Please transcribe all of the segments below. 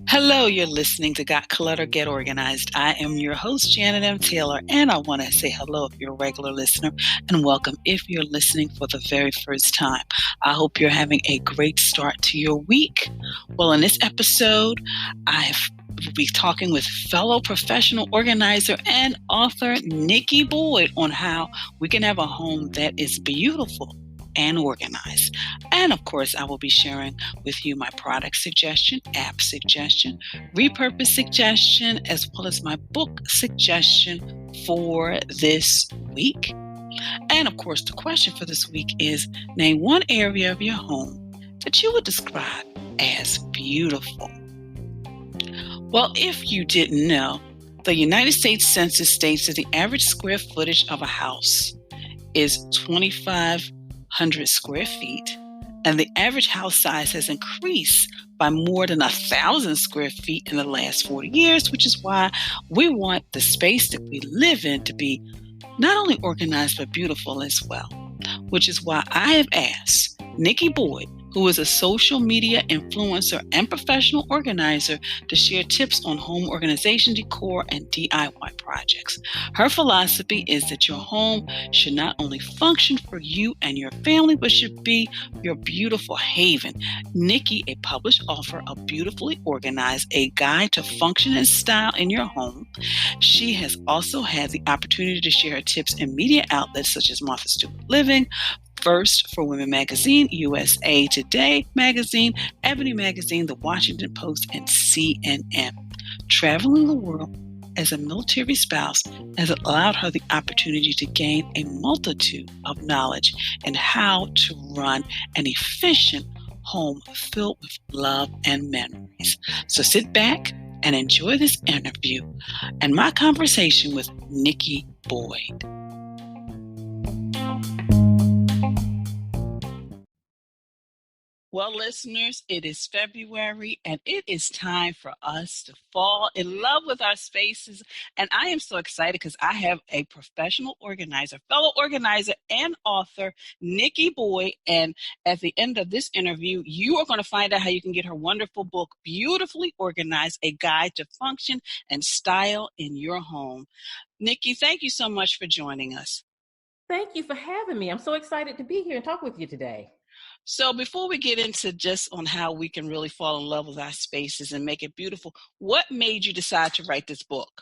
Hello, you're listening to Got Clutter, Get Organized. I am your host, Janet M. Taylor, and I want to say hello if you're a regular listener, and welcome if you're listening for the very first time. I hope you're having a great start to your week. Well, in this episode, I will be talking with fellow professional organizer and author Nikki Boyd on how we can have a home that is beautiful and organized. And of course, I will be sharing with you my product suggestion, app suggestion, repurpose suggestion, as well as my book suggestion for this week. And of course, the question for this week is, name one area of your home that you would describe as beautiful. Well, if you didn't know, the United States Census states that the average square footage of a house is 2,500 square feet, and the average house size has increased by more than 1,000 square feet in the last 40 years, which is why we want the space that we live in to be not only organized but beautiful as well, which is why I have asked Nikki Boyd, who is a social media influencer and professional organizer, to share tips on home organization, decor, and DIY projects. Her philosophy is that your home should not only function for you and your family, but should be your beautiful haven. Nikki, a published author of Beautifully Organized, a guide to function and style in your home. She has also had the opportunity to share her tips in media outlets such as Martha Stewart Living, First for Women Magazine, USA Today Magazine, Ebony Magazine, The Washington Post, and CNN. Traveling the world as a military spouse has allowed her the opportunity to gain a multitude of knowledge in how to run an efficient home filled with love and memories. So sit back and enjoy this interview and my conversation with Nikki Boyd. Well, listeners, it is February and it is time for us to fall in love with our spaces. And I am so excited because I have a professional organizer, fellow organizer and author, Nikki Boyd. And at the end of this interview, you are going to find out how you can get her wonderful book, Beautifully Organized, a guide to function and style in your home. Nikki, thank you so much for joining us. Thank you for having me. I'm so excited to be here and talk with you today. So before we get into just on how we can really fall in love with our spaces and make it beautiful, what made you decide to write this book?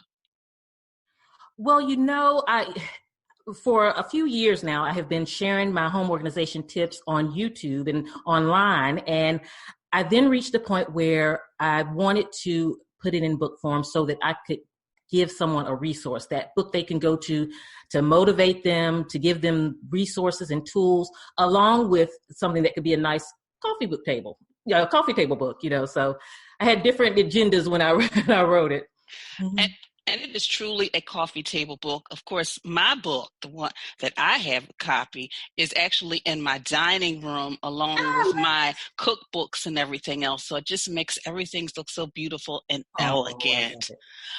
Well, for a few years now, I have been sharing my home organization tips on YouTube and online. And I then reached a point where I wanted to put it in book form so that I could give someone a resource, that book they can go to motivate them, to give them resources and tools, along with something that could be a nice coffee table book, So I had different agendas when I wrote it. Mm-hmm. And it is truly a coffee table book. Of course, my book, the one that I have a copy, is actually in my dining room along with my cookbooks and everything else. So it just makes everything look so beautiful and elegant.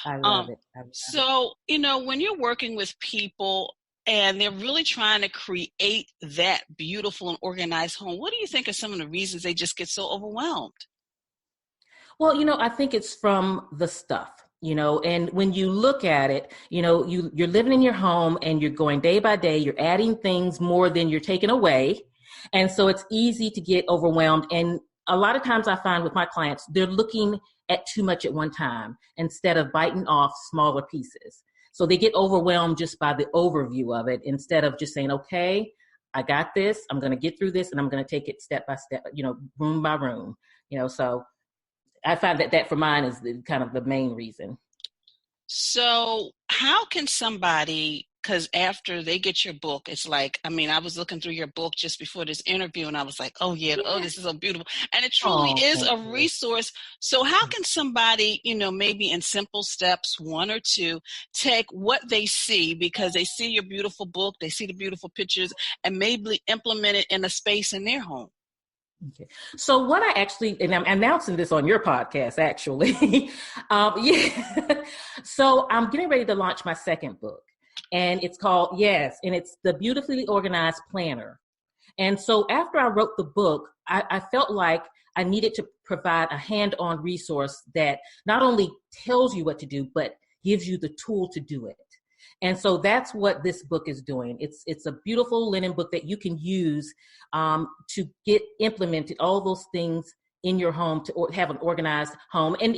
I love it. So, when you're working with people and they're really trying to create that beautiful and organized home, what do you think are some of the reasons they just get so overwhelmed? Well, I think it's from the stuff. And when you look at it, you're living in your home and you're going day by day, you're adding things more than you're taking away. And so it's easy to get overwhelmed. And a lot of times I find with my clients, they're looking at too much at one time instead of biting off smaller pieces. So they get overwhelmed just by the overview of it instead of just saying, okay, I got this, I'm going to get through this and I'm going to take it step by step, room by room, so I find that for mine is kind of the main reason. So how can somebody, because after they get your book, it's like, I was looking through your book just before this interview and I was like, oh, this is so beautiful. And it truly is a resource. So how can somebody, maybe in simple steps, 1 or 2, take what they see because they see your beautiful book, they see the beautiful pictures, and maybe implement it in a space in their home? Okay. So what and I'm announcing this on your podcast, actually. So I'm getting ready to launch my second book and it's called, and it's the Beautifully Organized Planner. And so after I wrote the book, I felt like I needed to provide a hand-on resource that not only tells you what to do, but gives you the tool to do it. And so that's what this book is doing. It's a beautiful linen book that you can use to get implemented, all those things in your home to have an organized home. And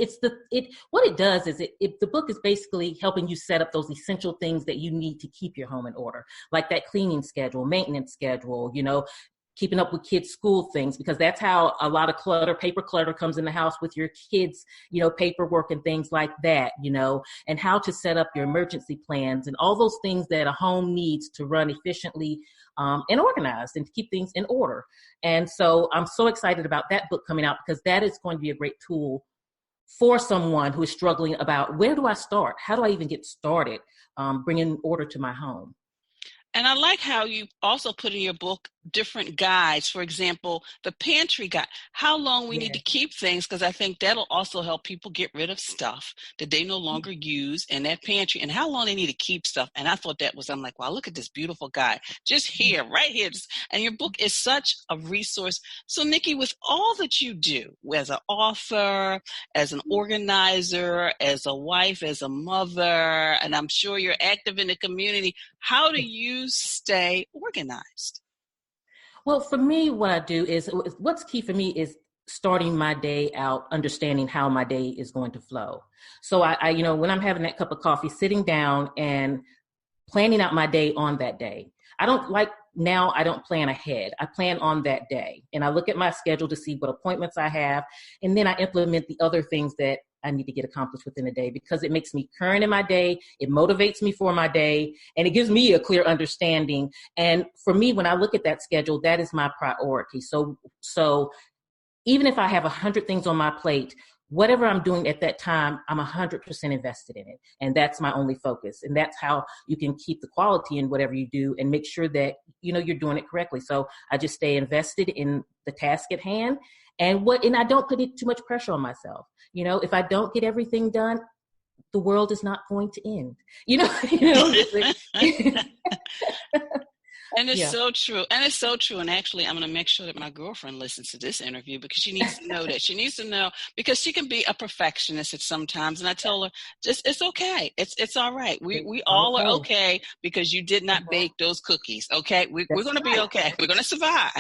what it does is the book is basically helping you set up those essential things that you need to keep your home in order, like that cleaning schedule, maintenance schedule, keeping up with kids' school things, because that's how a lot of paper clutter comes in the house with your kids, paperwork and things like that, and how to set up your emergency plans and all those things that a home needs to run efficiently and organized and to keep things in order. And so I'm so excited about that book coming out, because that is going to be a great tool for someone who is struggling about, where do I start? How do I even get started bringing order to my home? And I like how you also put in your book different guides. For example, the pantry guide, how long we need to keep things, because I think that'll also help people get rid of stuff that they no longer use in that pantry, and how long they need to keep stuff. And I thought I'm like, wow, look at this beautiful guide. Just here, right here. And your book is such a resource. So Nikki, with all that you do as an author, as an organizer, as a wife, as a mother, and I'm sure you're active in the community, how do you stay organized? Well, for me, what's key for me is starting my day out, understanding how my day is going to flow. So I when I'm having that cup of coffee, sitting down and planning out my day on that day. I don't plan ahead. I plan on that day, and I look at my schedule to see what appointments I have, and then I implement the other things that I need to get accomplished within a day, because it makes me current in my day. It motivates me for my day, and it gives me a clear understanding. And for me, when I look at that schedule, that is my priority. So even if I have 100 things on my plate, whatever I'm doing at that time, I'm 100% invested in it. And that's my only focus. And that's how you can keep the quality in whatever you do and make sure that, you're doing it correctly. So I just stay invested in the task at hand, and I don't put too much pressure on myself. If I don't get everything done, the world is not going to end. And it's so true. And it's so true. And actually, I'm going to make sure that my girlfriend listens to this interview, because she needs to know that. She needs to know, because she can be a perfectionist at sometimes. And I tell her, it's okay. It's all right. We all are okay, because you did not bake those cookies. Okay. We're going to be okay. We're going to survive.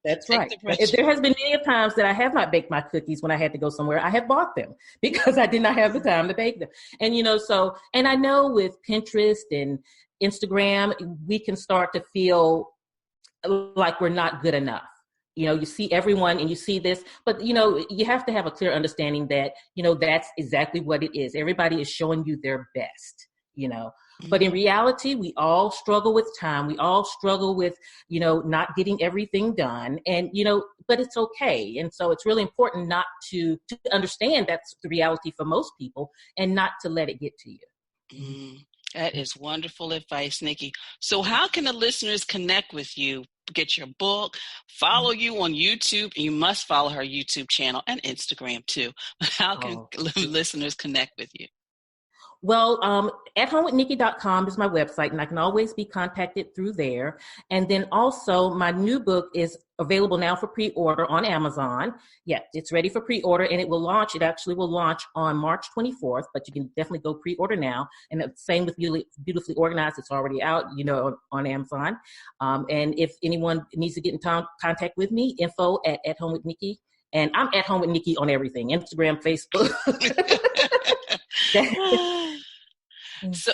That's right. There has been many times that I have not baked my cookies when I had to go somewhere. I have bought them because I did not have the time to bake them. And, and I know with Pinterest and Instagram, we can start to feel like we're not good enough. You see everyone and you see this, but you have to have a clear understanding that, that's exactly what it is. Everybody is showing you their best, but in reality, we all struggle with time. We all struggle with, not getting everything done, and, but it's okay. And so it's really important not to understand that's the reality for most people, and not to let it get to you. Mm. That is wonderful advice, Nikki. So how can the listeners connect with you, get your book, follow you on YouTube? And you must follow her YouTube channel and Instagram too. How can listeners connect with you? Well, athomewithnikki.com is my website, and I can always be contacted through there. And then also my new book is available now for pre-order on Amazon. Yeah, it's ready for pre-order, and it actually will launch on March 24th, but you can definitely go pre-order now. And the same with Beautifully Organized. It's already out, on Amazon. And if anyone needs to get in contact with me, info at Home with Nikki. And I'm at Home with Nikki on everything, Instagram, Facebook. So,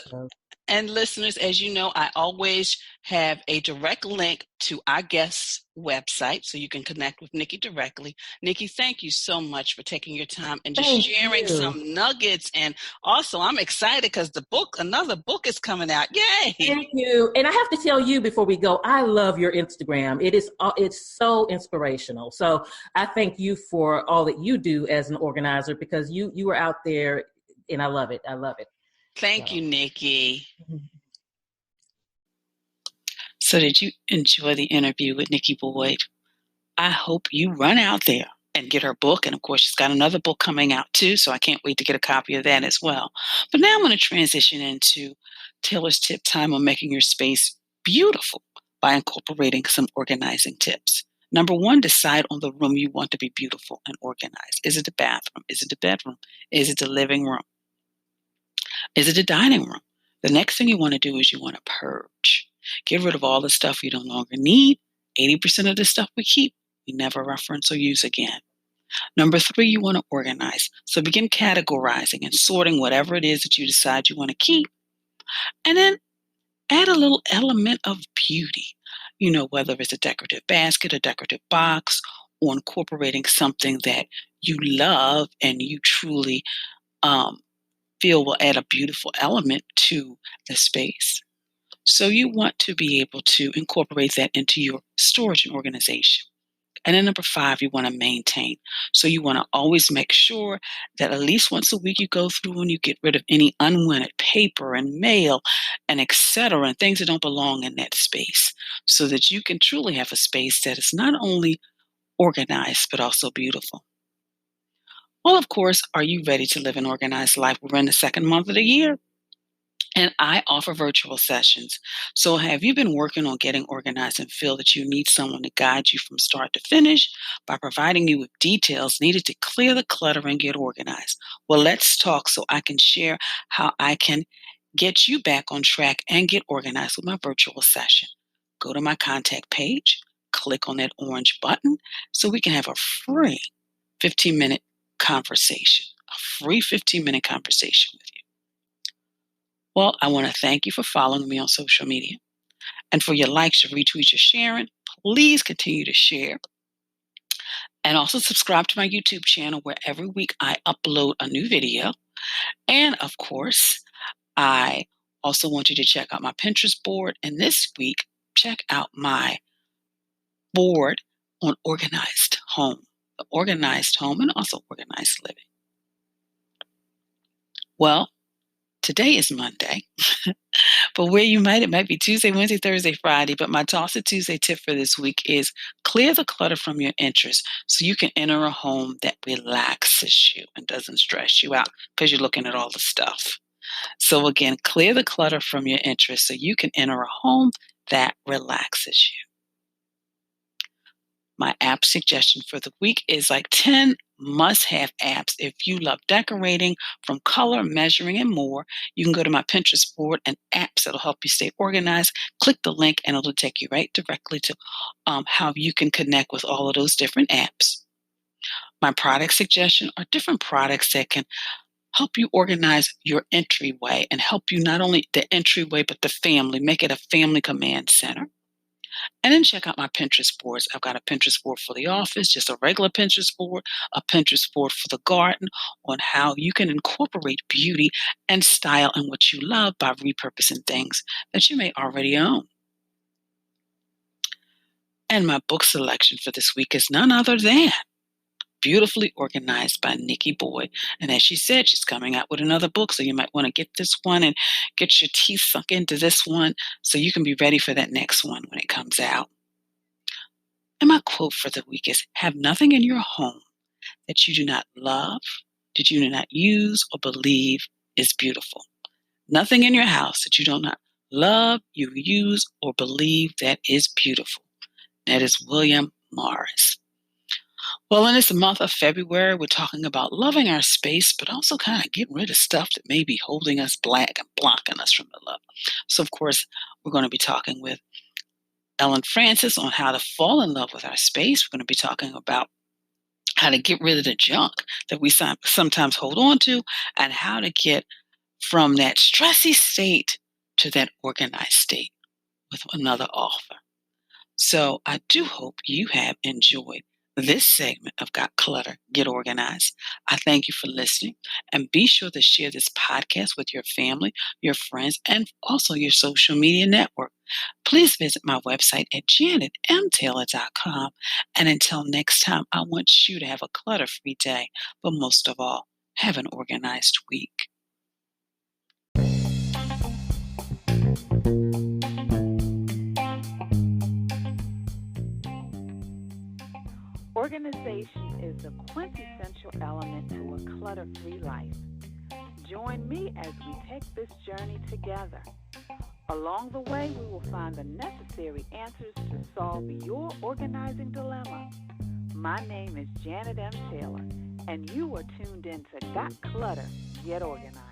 and listeners, as you know, I always have a direct link to our guest's website, so you can connect with Nikki directly. Nikki, thank you so much for taking your time and just sharing some nuggets. And also, I'm excited because another book is coming out. Yay! Thank you. And I have to tell you before we go, I love your Instagram. It's so inspirational. So I thank you for all that you do as an organizer, because you are out there, and I love it. I love it. Thank you, Nikki. So did you enjoy the interview with Nikki Boyd? I hope you run out there and get her book. And of course, she's got another book coming out too, so I can't wait to get a copy of that as well. But now I'm going to transition into Taylor's tip time on making your space beautiful. by incorporating some organizing tips. Number one, decide on the room you want to be beautiful and organized. Is it the bathroom? Is it the bedroom? Is it the living room? Is it the dining room? The next thing you want to do is you want to purge. Get rid of all the stuff you no longer need. 80% of the stuff we keep, we never reference or use again. Number three, you want to organize. So begin categorizing and sorting whatever it is that you decide you want to keep. And then add a little element of beauty, whether it's a decorative basket, a decorative box, or incorporating something that you love and you truly um, feel will add a beautiful element to the space. So you want to be able to incorporate that into your storage and organization. And then number five, you want to maintain. So you want to always make sure that at least once a week you go through and you get rid of any unwanted paper and mail and etc. and things that don't belong in that space so that you can truly have a space that is not only organized but also beautiful. Well, of course, are you ready to live an organized life? We're in the second month of the year. And I offer virtual sessions. So, have you been working on getting organized and feel that you need someone to guide you from start to finish by providing you with details needed to clear the clutter and get organized? Well, let's talk so I can share how I can get you back on track and get organized with my virtual session. Go to my contact page, click on that orange button so we can have a free 15-minute conversation, a free 15-minute conversation with you. Well, I want to thank you for following me on social media and for your likes, your retweets, your sharing. Please continue to share and also subscribe to my YouTube channel where every week I upload a new video. And of course, I also want you to check out my Pinterest board. And this week, check out my board on organized home, the organized home and also organized living. Well, today is Monday. But where you might, it might be Tuesday, Wednesday, Thursday, Friday. But my Toss It Tuesday tip for this week is clear the clutter from your interests so you can enter a home that relaxes you and doesn't stress you out because you're looking at all the stuff. So again, clear the clutter from your interests so you can enter a home that relaxes you. My app suggestion for the week is like 10 must-have apps. If you love decorating, from color, measuring, and more, you can go to my Pinterest board and apps that'll help you stay organized. Click the link and it'll take you right directly to how you can connect with all of those different apps. My product suggestion are different products that can help you organize your entryway and help you not only the entryway, but the family, make it a family command center. And then check out my Pinterest boards. I've got a Pinterest board for the office, just a regular Pinterest board, a Pinterest board for the garden on how you can incorporate beauty and style in what you love by repurposing things that you may already own. And my book selection for this week is none other than Beautifully Organized by Nikki Boyd. And as she said, she's coming out with another book. So you might want to get this one and get your teeth sunk into this one so you can be ready for that next one when it comes out. And my quote for the week is, have nothing in your home that you do not love, that you do not use or believe is beautiful. Nothing in your house that you do not love, you use, or believe that is beautiful. That is William Morris. Well, in this month of February, we're talking about loving our space, but also kind of getting rid of stuff that may be holding us back and blocking us from the love. So, of course, we're going to be talking with Ellen Francis on how to fall in love with our space. We're going to be talking about how to get rid of the junk that we sometimes hold on to and how to get from that stressy state to that organized state with another author. So I do hope you have enjoyed this segment of Got Clutter, Get Organized. I thank you for listening and be sure to share this podcast with your family, your friends, and also your social media network. Please visit my website at janetmtaylor.com. And until next time, I want you to have a clutter-free day, but most of all, have an organized week. Organization is the quintessential element to a clutter-free life. Join me as we take this journey together. Along the way, we will find the necessary answers to solve your organizing dilemma. My name is Janet M. Taylor, and you are tuned in to Got Clutter, Get Organized.